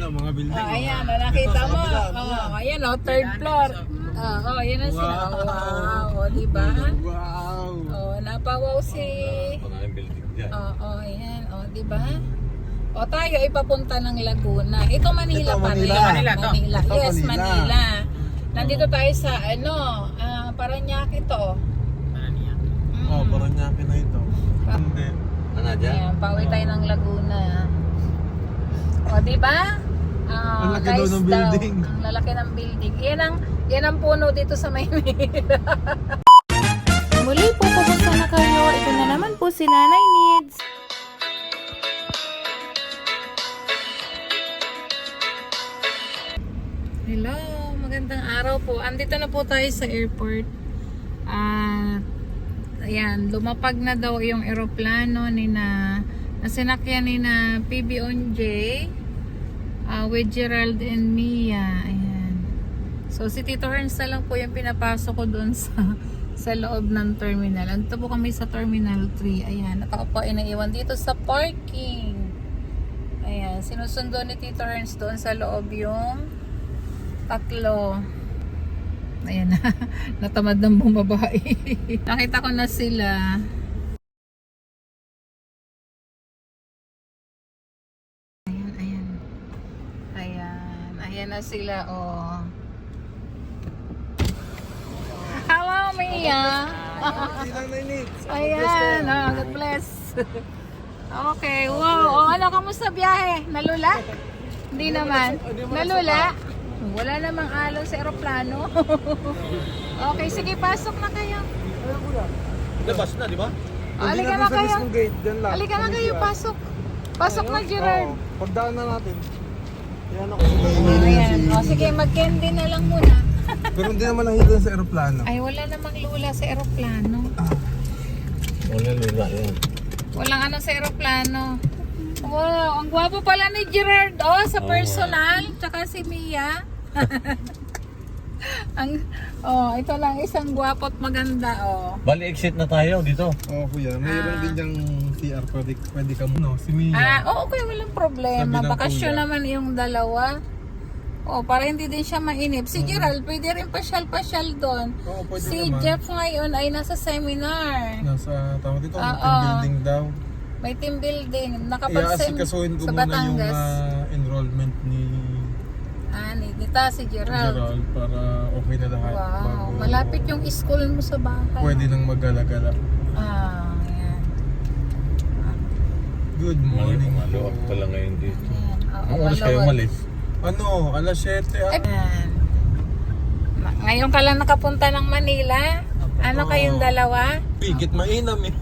mga building. Ayan, nakita mo. Ayan, third floor. Ayan na sila. Wow, diba? Wow. Napawaw si... Ayan, diba? Tayo ipapunta ng Laguna. Ito Manila Ito, pa rin. Manila. Manila. Ito, Yes, Manila. Manila. Nandito tayo sa Parañaque to. Parañaque na ito. Hindi. Ayan, pauwi tayo ng Laguna. Diba? Ang laki daw Nice ng building. Ang lalaki ng building. Yan ang puno dito sa Maynila. Muli po, kumusta na kayo? Ito na naman po si Nanay Needs. Hello, magandang araw po. Andito na po tayo sa airport. Ayan, lumapag na daw yung eroplano ni na sinakyan ni na PB-OJ with Gerald and Mia. Ayan. So si Tito Herns na lang po yung pinapasok ko doon sa loob ng terminal. Andito po kami sa Terminal 3. Ayan, at ako po ay naiwan dito sa parking. Ayan, sinusundo ni Tito Herns doon sa loob yung tatlo. Ayan na. Natamad ng bumabae. Nakita ko na sila. Ayan na sila, Hello, Mia. Ayan, God bless. Okay, wow. Ano, kamusta biyahe? Nalula? Hindi naman. Nalula? Wala namang alon sa eroplano. Okay, sige, pasok na kayo. Labas na, di ba? Halika na kayo. Halika na kayo, pasok. Pasok na, Gerard. Pagdaan na natin. Yan ako. Ayan. Sige, mag-candy na lang muna. Pero hindi naman nakita sa aeroplano. Ay, wala namang lula sa eroplano. Wala lula yan. Walang ano sa eroplano. Wow, ang gwapo pala ni Gerard sa personal, tsaka si Mia. Ito lang isang gwapo at maganda Bali exit na tayo dito. Kuya, mayroon din yung CR, pwede ka muna. Si Mia. Okay, walang problema. Sabi ng Bakasyon kuya. naman yung dalawa. Para hindi din siya mainip. Si Gerald, pwede rin pasyal-pasyal doon. Pwede Si naman. Jeff ngayon ay nasa seminar. Nasa tama dito, Oo. team building daw. May team building. Iasikasuhin ko sa muna yung Batangas. enrollment ni Nita si Gerald. Gerald para okay na lahat. Wow, bago malapit yung school mo sa bahay. pwede nang magala-gala. Ayan. Good morning. Maluwag pala ngayon dito. Ayan. Anong oras kayo umalis? Alas 7 Ayan. Ngayon ka lang nakapunta ng Manila. Ano kayong dalawa? Pigit mainam eh.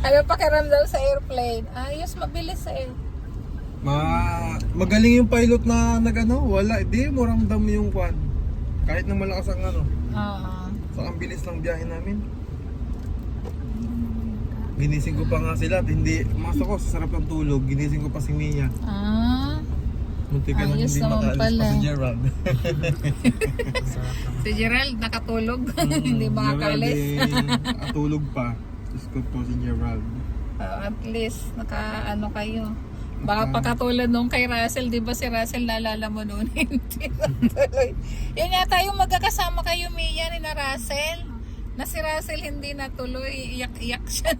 Ano pakiramdam sa airplane? Ayos, mabilis Magaling yung pilot na wala. Di mo ramdam yung kwan. Kahit na malakas ang Oo. So ang bilis ng biyahe namin. Ginising ko pa nga sila at hindi masok ko sa sarap ng tulog. Ginising ko pa si Mia. Munti ka nang Ayos hindi naman makaalis pala. pa si Gerald. Si Gerald nakatulog. Hindi makakalis. Nakatulog pa. Diyos ko po si Gerald. At least naka kayo. Baka pakatulad nung kay Russell, di ba si Russell naalala mo noon? Hindi natuloy. Yun nga tayo magkakasama kayo, Mia, ni na Russell. Na si Russell hindi natuloy, iyak-iyak siya.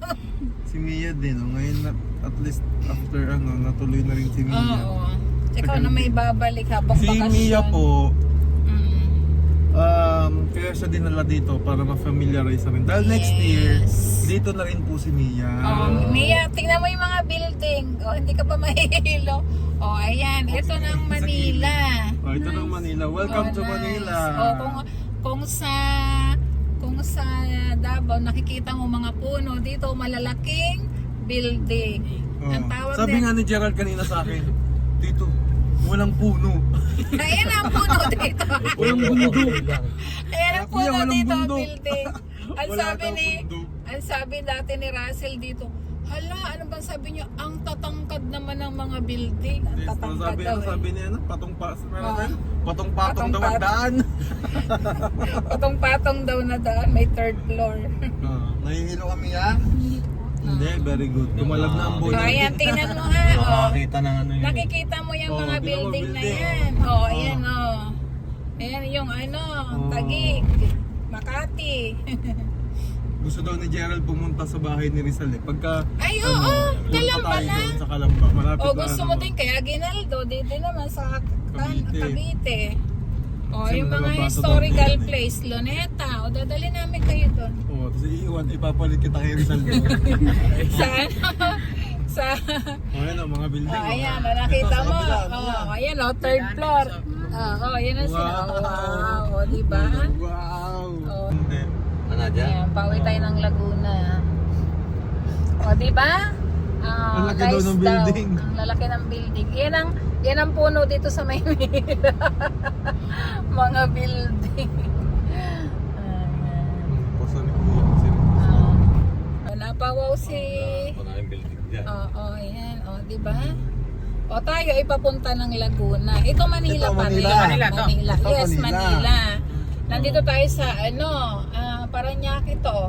Si Mia din, ngayon at least after natuloy na rin si Mia. Oo. Ikaw na may babalik habang Si bakasyon. Mia po, Mm. kaya siya dinala dito para ma-familiarize na rin. Dahil next year, dito na rin po si Mia. Mia, tingnan mo yung mga building. Hindi ka pa mahihilo. Ayan. Ito ng Manila. Ito ng Manila. Welcome to nice. Manila. Kung sa Davao nakikita mo mga puno, dito malalaking building. Ang tawag Sabi nga ni Gerald kanina sa akin, dito, walang puno. Ayan ang puno dito. Walang bundok. Ayan ang Kuya, puno walang dito, bundok. building. Wala daw bundok. Ang sabi dati ni Russell dito, hala, ano bang sabi niya? Ang tatangkad naman ng mga building. Ang Yes, tatangkad daw sabi niya, patong-patong daw ang daan. Patong-patong daw na daan, may third floor. Nahihilo kami ha? Hindi, very good. Tumalab na ang So, bola. ayan, tingnan mo ha. Oh. Nakakita ng ano yun. Nakikita mo yung Oo, mga tingnan mo, building na building. yan. Oh, ayan oh. Ayan yung ano, Taguig, Makati. Gusto daw ni Gerald pumunta sa bahay ni Rizal eh. Pagka, Ay, oo, doon Kalamba pa tayo na. doon sa Kalamba. Malapit O na gusto ano mo din kaya Ginaldo, dito naman sa Cavite. Cavite. O Kasi yung mga nababasa historical daw din. place, Luneta. O dadali namin kayo doon. Oo, tapos iiwan, ipapalit kita kay Rizal doon. Sa ano? Sa... O, ayan ang mga building. Oh, ayan, Ito, nakita sa mo. kabila, Oh, ayan o, third floor. Oh, yan ang sila. Wow, o diba? Wow! Oh. Hindi. Ano dyan? Ayan, pauwi tayo ng Laguna. O, diba? Ah, Ang laki daw ng building. Ang lalaki ng building. Yan ang puno dito sa Maynila. Mga building. Ayan. Posa ni Kuya. Sino? Napawaw si... Maraming building dyan. Oo, ayan. O, diba? O, tayo ay papunta ng Laguna. Ito Manila Ito, pa rin. Manila. Manila. Ito, Yes, Manila. Manila. Nandito tayo sa, Paranaque to.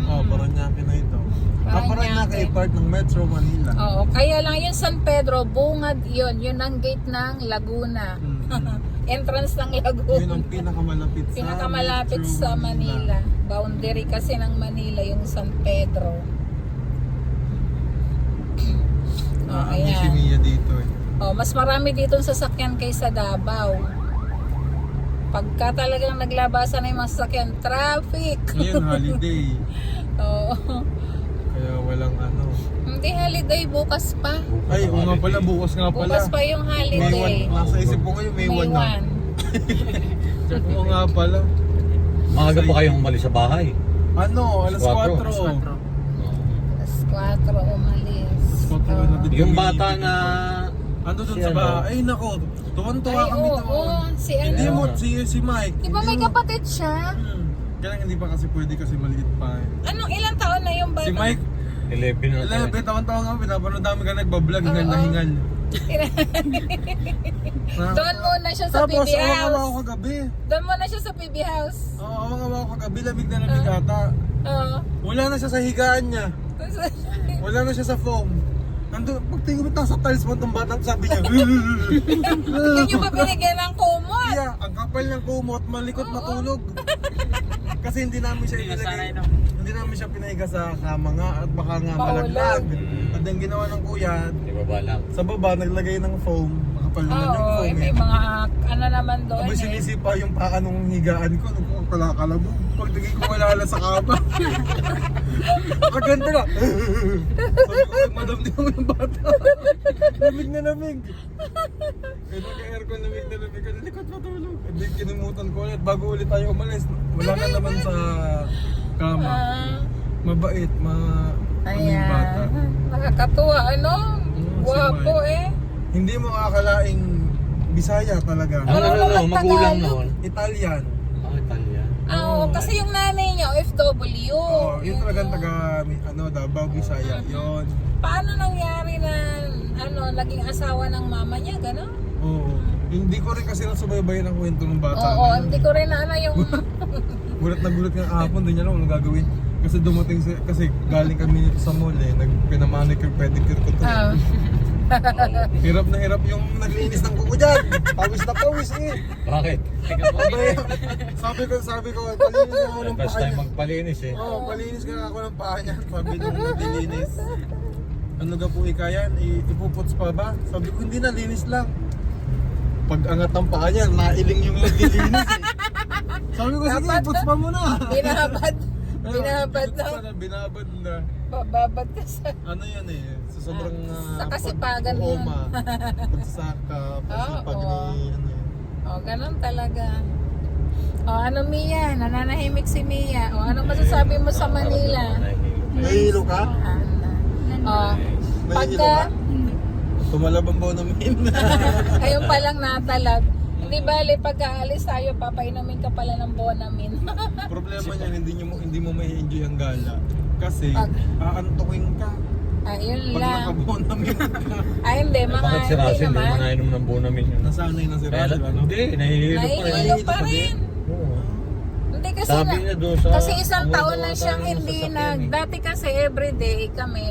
Oh, Paranaque na ito. Paranaque ay part ng Metro Manila. Oo, kaya lang yung San Pedro, bungad yun. Yun ang gate ng Laguna. Entrance ng Yun Laguna. ang pinakamalapit sa Pinakamalapit Metro sa Manila. Boundary kasi ng Manila yung San Pedro. Oh, Ang si ayan. Mia dito eh. Oh, mas marami dito sasakyan kaysa Davao. Pagka talagang naglabasan na yung mga sasakyan, traffic. Ngayon, holiday. Oo. Kaya walang ano. Hindi holiday, bukas pa. Ay, oo nga pala, bukas nga pala. Bukas pa yung May holiday. 1. Nasa isip ko ngayon, may 1 na. 1. Oo nga pala. Maaga pa kayong umalis sa bahay. Ano, alas 4. Alas 4. Alas 4 umalis. Yung bata na... Ando dun Si sa ano? bahay. Ay, nako. Tuwan-tuwa Ay, kami oo. doon. Si Hindi ano? mo, si Mike. Di ba may Hindi mo- kapatid siya? Kaya lang hindi pa kasi pwede kasi maliit pa eh. Anong ilang taon na yung bata? Si Mike, 11 na tayo. 11, tawan-tawa nga, pinapanood namin ka nagbablog, hingal na Oo. hingal. Doon muna siya sa Tapos, PB awang-awa ako House. kagabi. Doon muna siya sa PB House. Oo, awang-awa ako kagabi, lamig na lamig ata. Oo. Wala na siya sa higaan niya. Wala na siya sa foam. Nandun, pagtingin mo sa tiles mo itong batang sabi niya. Hindi nyo ba binigyan ng kumot? Kaya, ang kapal ng kumot, malikot matulog. Kasi hindi namin siya inilagay. Hindi namin siya pinahiga sa kama nga at baka nga Mahulog. malaglag. At ang ginawa ng kuya, Di ba ba lang? sa baba naglagay ng foam. Makapal naman yung Oo, foam may eh. mga ano naman doon Abay eh. sinisipa yung paa nung higaan ko, nung kalakalabog. Pagtingin ko wala sa kama. Kaganda na. Sabi ko, madam din mo yung bata. Lamig na lamig. Kaya naka-aircon, lamig na lamig. Kasi likot matulog. Hindi kinimutan ko ulit. Bago ulit tayo umalis. Wala na naman sa kama. Ah, Mabait, kaming bata. ayan. Nakakatuwa, ano? Guwapo si eh. Hindi mo akalaing Bisaya talaga. Ano, magulang noon. Italian. Italia. Ah, oo, kasi yung nanay niya, OFW. Oh, yun talagang taga Davao, Bisaya. Yun. Paano nangyari na, naging asawa ng mama niya, gano'n? Oo. Hindi ko rin kasi nasubaybayan ang kwento ng bata. Oo, na yun. hindi ko rin yung... Gulat na gulat nga kahapon, doon niya lang anong gagawin. Kasi dumating kasi galing kami nito sa mall eh. Pinamanicure, pedicure ko to. Ah. Hirap na hirap yung naglinis ng kuko dyan. Pawis na pawis eh. Bakit? Sabi ko, palinis na ako ng First paa time niya. magpalinis eh. Oo, palinis ka ako ng paa niya. Sabi nung naglilinis. Ano ga po ikayan? Ipuputs pa ba? Sabi ko, hindi na, linis lang. Pag angat ng paa niya, nailing yung naglilinis eh. Sabi ko, sige, Dapat iputs pa muna. Binabad. Binabad na. Binabad na. Bababad ka sa... Ano yan eh, sa sobrang Sa kasipagan mo yun. pag-uoma, pagsasaka, pasipag Oo. ni ano eh. Oh, ganun talaga. Oh, ano Mia? Nananahimik si Mia. Oh, ano masasabi mo sa Manila? Nahihilo ka? Oh, pagka... Tumalab ang buo namin. Ayun palang natalab. Hindi bali, pagka-alis tayo, papainumin ka pala ng Bonamin. Problema niyan, hindi mo may enjoy ang gala. Kasi, Pag- aantukin ka. Ayun Pag lang. nakabuo namin ka. Ay, hindi, mga Bakit si hindi Russell? Hindi naman. mo nainom ng buo namin yun. Nasanay na si Kaya Russell, ano? hindi, nahihilo pa rin. Nahihilo pa rin. Oo. Hindi kasi Sabi niya doon sa... kasi isang amoy taon daw na ata siyang yung hindi sasakyan eh. dati kasi everyday kami,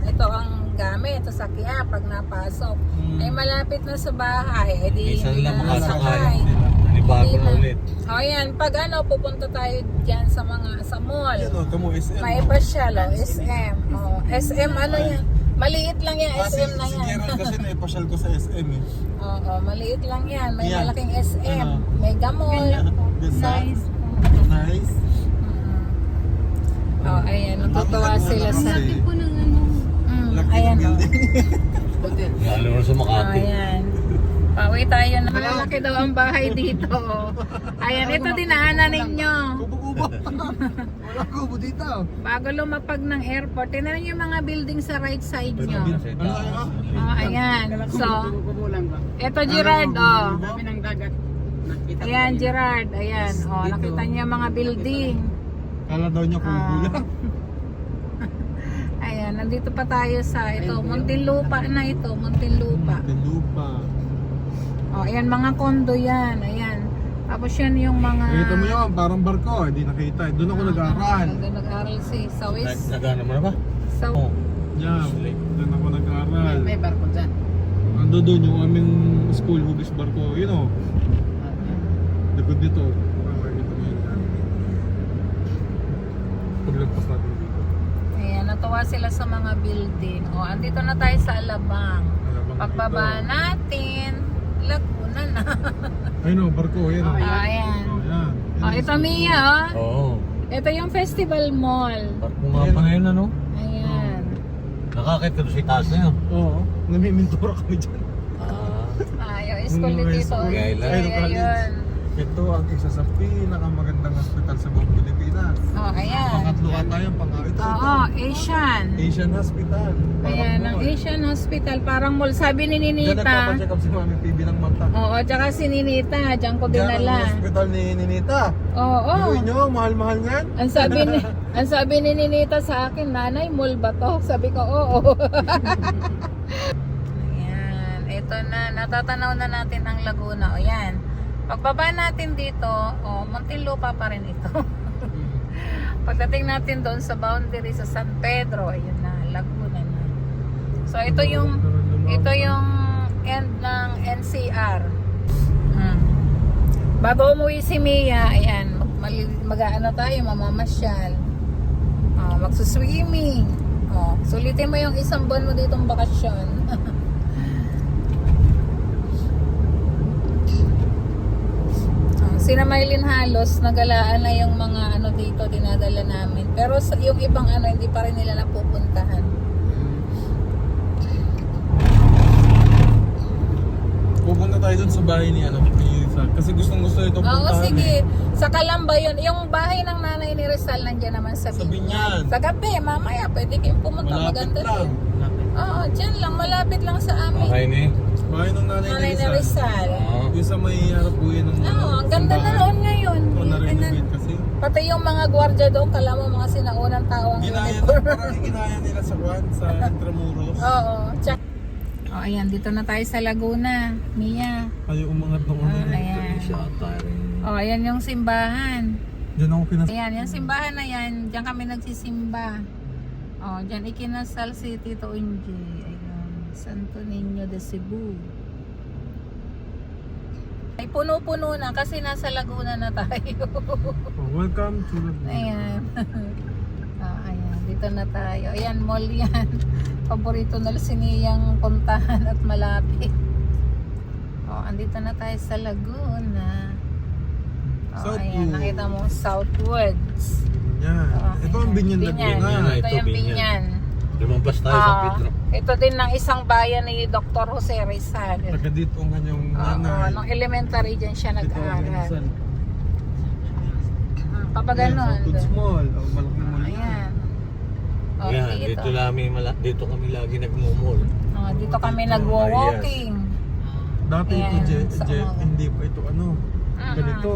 ito ang gamit, ito sakya pag napasok. Ay malapit na sa bahay, edi Minsan hindi lang na makasakay. nasakay. Nanibago Hindi na ulit. O yan, pag pupunta tayo dyan sa mall. Yan o, tamo SM. May pasyal, SM. SM ano yan? Maliit lang yan, SM na Si yan. Gerald kasi naipasyal ko sa SM eh. Oo, maliit lang yan. May Yan. malaking SM. Ano? Mega Mall. Ganda. Nice. Nice. Oh, ayan, natutuwa sila sa... Kasi, laki Ayan, ng oh. building. Lalo na sa Oh, Makati. ayan. Pauwi tayo na. Malalaki daw ang bahay dito. Oh. Ayan, ito dinaanan ninyo. Kubo-kubo. Wala kubo dito. Bago lumapag ng airport, tingnan niyo yung mga building sa right side nyo. Ano tayo? Oh, ayan. So, ito Gerard, oh. Kami ng dagat. Nakita Ayan, Gerard. Ayan, oh. Nakita niyo yung mga building. Kala daw niya kubo lang. Ayan, nandito pa tayo sa ito. Muntinlupa na ito. Muntinlupa. Lupa. Oh, ayan, mga kondo yan. Ayan. Tapos yan yung mga... Nakita mo yun, parang barko. Hindi nakita. Doon ako nag-aaral. Doon nag-aaral si Sawis. Nagana mo na ba? Sa... Oo. Yan. Doon ako nag-aaral. may barko dyan. Ando doon yung aming school, Hugis Barko. You know, likod nito. Makikita mo yun. Paglagpas natin dito. Ayan, natuwa sila sa mga building. O, andito na tayo sa Alabang. Alabang Pagbaba dito. natin, Laguna na. Ay no, barko. Yan o. Ayan. Oh, yan. O, ito Mia, oh. Oo. Ito yung Festival Mall. Barko nga pa na yun, ano? Ayan. Nakakit ka doon sa itaas na yun. Oo. Namimintura kami dyan. Ah. Ay, yung school ni Mga Tito. school. Ay, Ayun. Ito ang isa sa pinakamagandang hospital sa buong Pilipinas. O, ayan. Pangatlo ata yung ito. Oo, Asian. Asian Hospital. Ayan, ang mall. Asian Hospital. Parang mall. Sabi ni Diyan Ninita. nagpapacheck up si Mami PB ng mata. Oo, tsaka si Ninita. Diyan ko Diyan ang dinala. hospital ni Ninita. Oo. Gawin nyo, mahal-mahal yan. Ang sabi ni Ninita sa akin, nanay, mall ba to? Sabi ko, oo. Ayan, ito na. Natatanaw na natin ang Laguna. O yan. Pagbaba natin dito, Muntinlupa pa rin ito. Pagdating natin doon sa boundary sa San Pedro, ayun na, Laguna na. So ito yung end ng NCR. Bago umuwi si Mia, ayan, mag-aano tayo, mamamasyal. Magsuswimming. Sulitin mo yung isang buwan mo ditong bakasyon. Sina Maylin halos nagalaan na yung mga ano dito dinadala namin. Pero yung ibang hindi pa rin nila napupuntahan. Pupunta tayo dun sa bahay ni Rizal. Kasi gustong-gusto ito puntahan. Oo, sige. Sa Calamba yun. Yung bahay ng nanay ni Rizal nandiyan naman sa Binyan. Sa gabi, mamaya pwede kayong pumunta. Malapit Maganda lang. din. Oo, dyan lang. Malapit lang sa amin. Okay ni. Bahay ng nanay Nanay ni ni Rizal. Rizal. Oo. Yung sa may harap po yun ng Oo, ang ganda na noon ngayon. Ito na-renovate kasi. Pati yung mga gwardiya doon, kala mo mga sinaunang tao ang Ginaya uniform. parang ginaya nila sa Juan, sa Intramuros. Oo. Oh, ayan, dito na tayo sa Laguna. Mia. Kayo umangat ng Ayan. Siya ata rin. Oh, ayan yung simbahan. Diyan ako Ayan, yung simbahan na yan. Diyan kami nagsisimba. Oh, diyan ikinasal si Tito Unji. Ayan. Santo Niño de Cebu. Ay, puno-puno na kasi nasa Laguna na tayo. Welcome to Laguna. Ayan. Ayan, dito na tayo. Ayan, mall yan. Paborito na siniyang puntahan at malapit. Andito na tayo sa Laguna. Ayan, nakita mo, Southwoods. Yan. Ito ang Binyan Laguna. Ito yung Binyan. Lumampas tayo sa Pedro. Ito din ng isang bayan ni Dr. Jose Rizal. Taga dito ang kanyang nanay. Nung elementary dyan siya Ito ang nag-aaral. Rizal. Papaganon. Southwood Mall. Malaking mall. Ayan. Yan, dito kami lagi nagmumol. Dito kami nagwo-walking. Dati ito, Ayan, sa mga- hindi pa ito ano. ganito,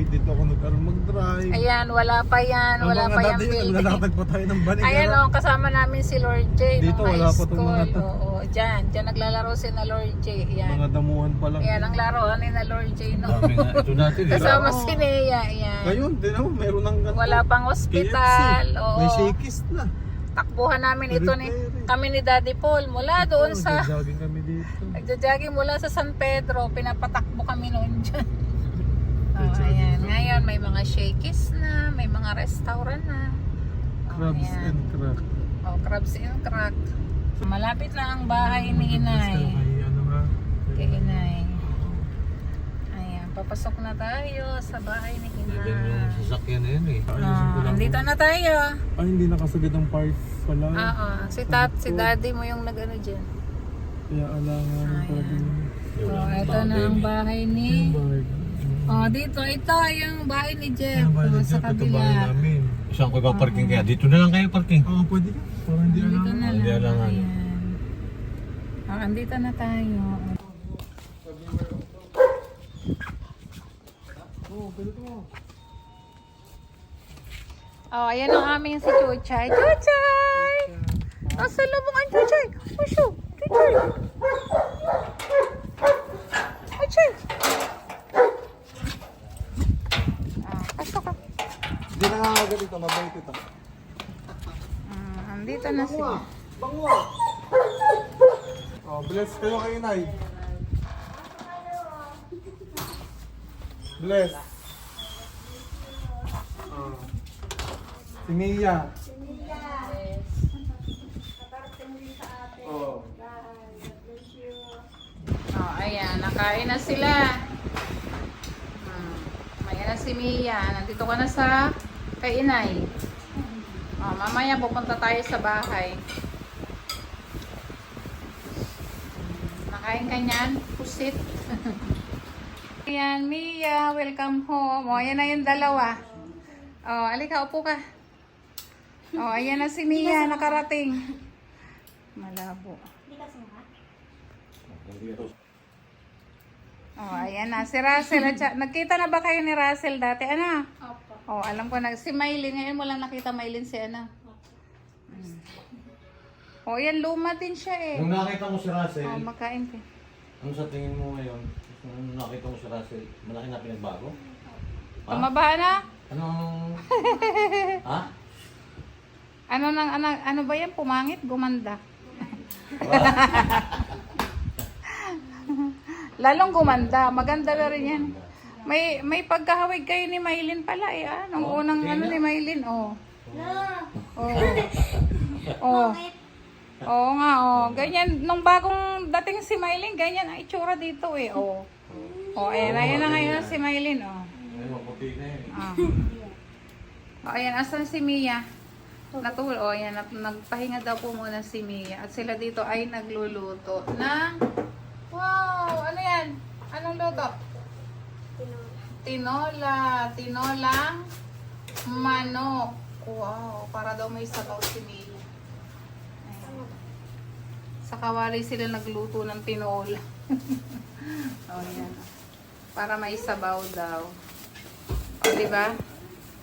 dito ako nag-aral mag-drive. Ayan, wala pa yan. Wala pa yan building. Naglalatag pa tayo ng banig. Ayan o, kasama namin si Lord J. Dito, nung wala high pa itong school. mga to. Oo, dyan naglalaro si na Lord J. Ayan. Mga damuhan pa lang. Ayan ang laruan ni na Lord J. No? Dami nga. Ito natin eh. Kasama si Nea. Ayan. Ngayon, din naman, meron ng ganito. Wala pang ospital. KFC. Oo. May shakies na. Takbuhan namin ito ni Peri-peri. kami ni Daddy Paul mula doon sa Jogging kami dito. nagja-jogging mula sa San Pedro, pinapatakbo kami noon dyan. Oh, ayan. Ngayon may mga shakies na, may mga restaurant na. Oh, Crabs ayan. and crack. Oh, crabs and crack. Malapit na ang bahay ni Inay. May ano nga. Kay Inay. Ayan, papasok na tayo sa bahay ni Yan yung Inay. sasakyan na yun eh. Ayusin ko lang. Andito na tayo. Ay, hindi nakasagad ang parts pala. Oo, si Daddy mo yung nag-ano dyan. Kaya alangan pala din. Oh, ito na ang bahay ni... Oh, dito, ito yung bahay ni Jeff. Oh, sa kabila. namin. Saan ko ipaparking kaya? Dito na lang kayo parking. Oo, pwede ka. Parang hindi Dito alam. na Hindi lang. alangan. Ayan. Oh, andito na tayo. Oo, pwede mo. Oh, ayan ang aming si Chuchay. Chuchay! Nasa lubong ang Chuchay. Pusyo! Chuchay! Chuchay! Pasok ka. Hindi nangangagal ito, mabait ito. Andito na si... Bango! Oh, bless kayo kay Inay. Bless. Oh. Si Mia. Oh. Oh, ayan. Nakain na sila. Ayan na si Mia. Nandito ka na sa kay Inay. Oh, mamaya pupunta tayo sa bahay. Nakain ka niyan? Pusit. Ayan, Mia. Welcome home. Oh, ayan na yung dalawa. Oh, alika, upo ka. Oh, ayan na si Mia. Nakarating. Malabo. Oh, ayan na. Si Russell. Nagkita na ba kayo ni Russell dati? Ano? Opo. Oh, alam ko na. Si Maylin. Ngayon mo lang nakita Maylin si ano. Oh, yan. Luma din siya eh. Nung nakita mo si Russell, Oh, makain ka. ano sa tingin mo ngayon? Nung nakita mo si Russell, malaki na pinagbago? Ha? Tumaba na? Anong... ha? Ano ba yan? Pumangit? Gumanda. Lalong gumanda. Maganda na rin yan. May pagkahawig kayo ni Maylin pala eh. Ah. Nung unang ano ni Maylin. Oh. Oh. Oh. Oo nga, oh. Ganyan, nung bagong dating si Maylin, ganyan ang itsura dito eh. Oh. Oh, ayan na ngayon si Maylin, oh. Ay, maputi na yun. Ah. Oh, ayan, asan si Mia? Natul, oh, ayan, nagpahinga daw po muna si Mia. At sila dito ay nagluluto ng, wow, ano yan? Anong luto? Tinola. Tinolang manok. Wow, para daw may sabaw si Mia. Ayan. Sa kawali sila nagluto ng tinola. Oh, ayan. Para may sabaw daw. O, diba?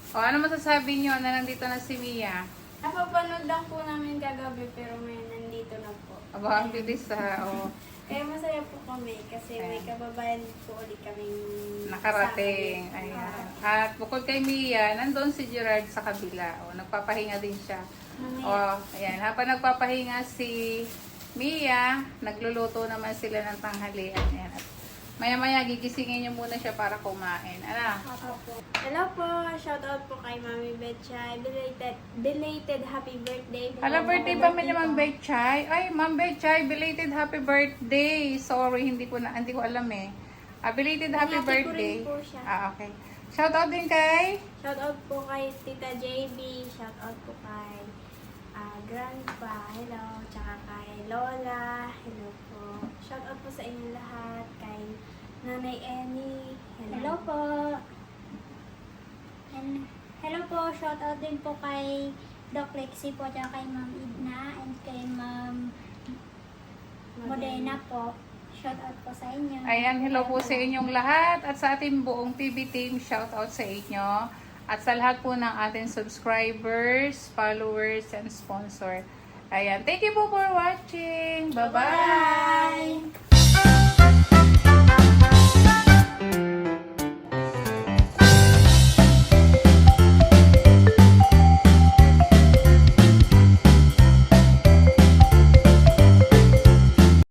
O, ano masasabi nyo na nandito na si Mia? Napapanood lang po namin kagabi pero may nandito na po. Aba, ang bilis ha. O, Kaya masaya po kami kasi may kababayan po ulit kaming nakarating. kasama. Ayan. At bukod kay Mia, nandun si Gerard sa kabila. O, nagpapahinga din siya. O, ayan. Habang nagpapahinga si Mia, nagluluto naman sila ng tanghalian. Ayan. At maya-maya gigisingin niyo muna siya para kumain. Ano? Hello po, shout out po kay Mami Betchay. Belated happy birthday. Hala, birthday ba may naman Betchay? Ay, Ma'am Betchay, belated happy birthday. Sorry, hindi ko alam eh. Belated happy Happy ko birthday. rin po siya. Okay. Shout out din kay Shout out po kay Tita JB. Shout out po kay Grandpa. Hello. Tsaka kay Lola. Hello po. Shout out po sa inyo lahat. Kay Nanay Annie. Hello po. And hello po, shout out din po kay Doc Lexie po, at kay Ma'am Idna, and kay Ma'am Modena po. Shout out po sa inyo. Ayan, hello po sa inyong lahat at sa ating buong PB team, shout out sa inyo. At sa lahat po ng ating subscribers, followers, and sponsor. Ayan, thank you po for watching. Bye-bye!